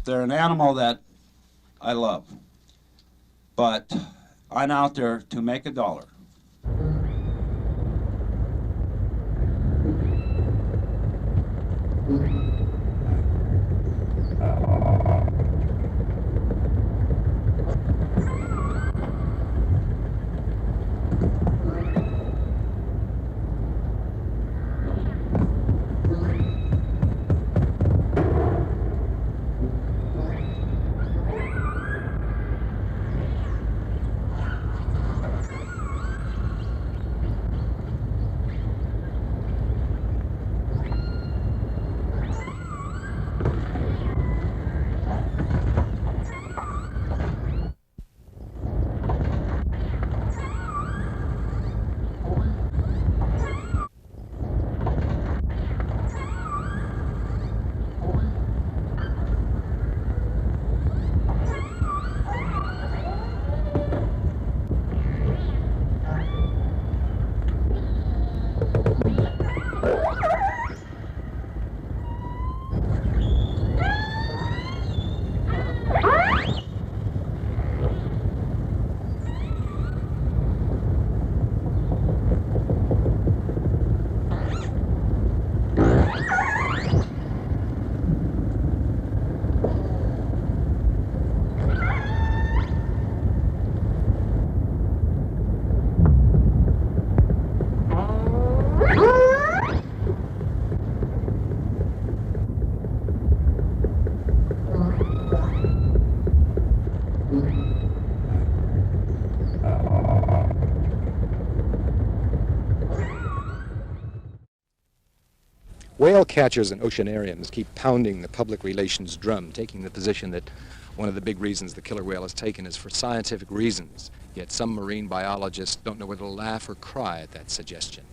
They're an animal that I love, but I'm out there to make a dollar. Whale catchers and oceanariums keep pounding the public relations drum, taking the position that one of the big reasons the killer whale is taken is for scientific reasons. Yet some marine biologists don't know whether to laugh or cry at that suggestion.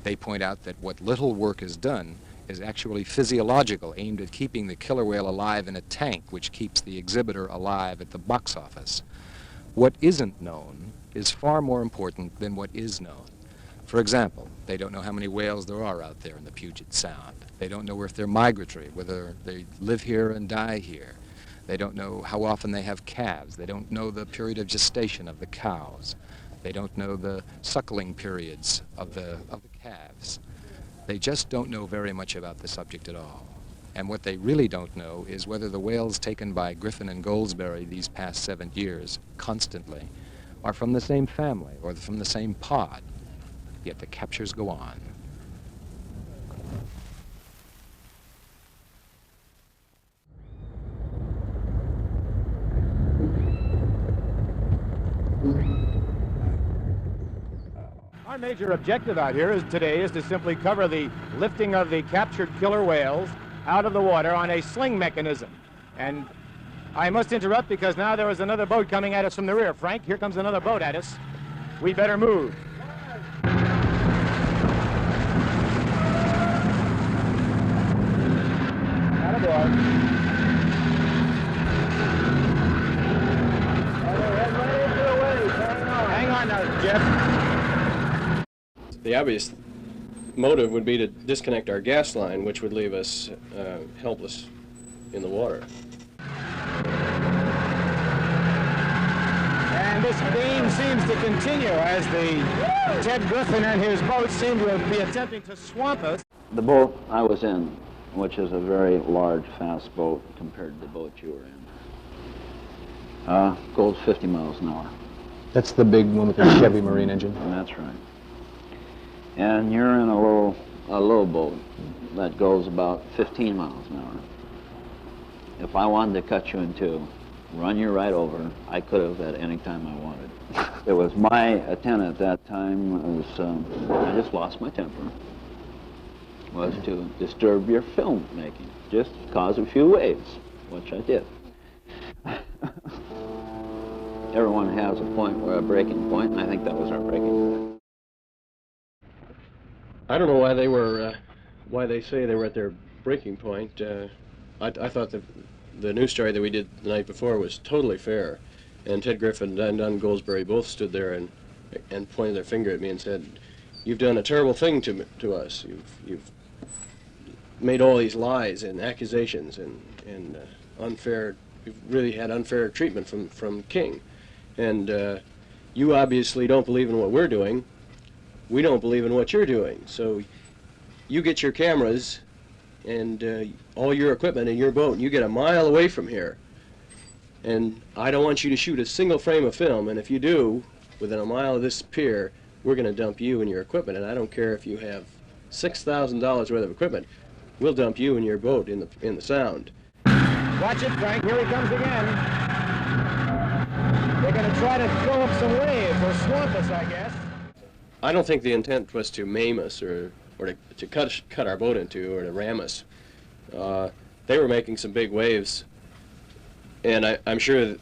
They point out that what little work is done is actually physiological, aimed at keeping the killer whale alive in a tank, which keeps the exhibitor alive at the box office. What isn't known is far more important than what is known. For example, they don't know how many whales there are out there in the Puget Sound. They don't know if they're migratory, whether they live here and die here. They don't know how often they have calves. They don't know the period of gestation of the cows. They don't know the suckling periods of the calves. They just don't know very much about the subject at all. And what they really don't know is whether the whales taken by Griffin and Goldsberry these past 7 years, constantly, are from the same family or from the same pod. Yet the captures go on. Our major objective out here today is to simply cover the lifting of the captured killer whales out of the water on a sling mechanism. And I must interrupt because now there is another boat coming at us from the rear. Frank, here comes another boat at us. We better move. Hang on now, Jeff. The obvious motive would be to disconnect our gas line, which would leave us helpless in the water. And this beam seems to continue as the Ted Griffin and his boat seem to be attempting to swamp us. The boat I was in, which is a very large, fast boat compared to the boat you were in, goes 50 miles an hour. That's the big one with the Chevy Marine engine? That's right. And you're in a low boat that goes about 15 miles an hour. If I wanted to cut you in two, run you right over, I could have at any time I wanted. It was my intent at that time was, I just lost my temper, was to disturb your film making, just cause a few waves, which I did. everyone has a point, where a breaking point, and I think that was our breaking point. I don't know why they say they were at their breaking point. I thought the news story that we did the night before was totally fair, and Ted Griffin and Don Goldsberry both stood there and pointed their finger at me and said, "You've done a terrible thing to us. You've made all these lies and accusations and unfair. You've really had unfair treatment from King, and you obviously don't believe in what we're doing. We don't believe in what you're doing. So you get your cameras and all your equipment in your boat, and you get a mile away from here. And I don't want you to shoot a single frame of film, and if you do, within a mile of this pier, we're going to dump you and your equipment, and I don't care if you have $6,000 worth of equipment, we'll dump you and your boat in the Sound." Watch it, Frank. Here he comes again. They're going to try to throw up some waves or swamp us, I guess. I don't think the intent was to maim us or to cut our boat into or to ram us. They were making some big waves, and I'm sure that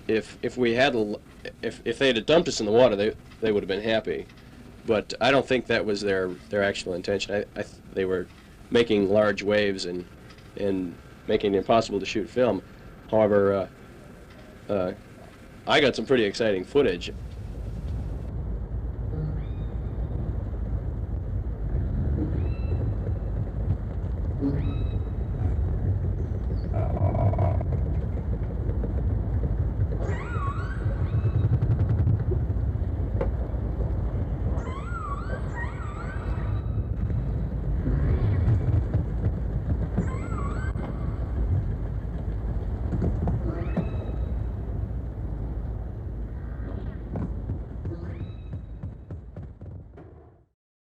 if they had dumped us in the water, they would have been happy. But I don't think that was their actual intention. They were making large waves and making it impossible to shoot film. However, I got some pretty exciting footage.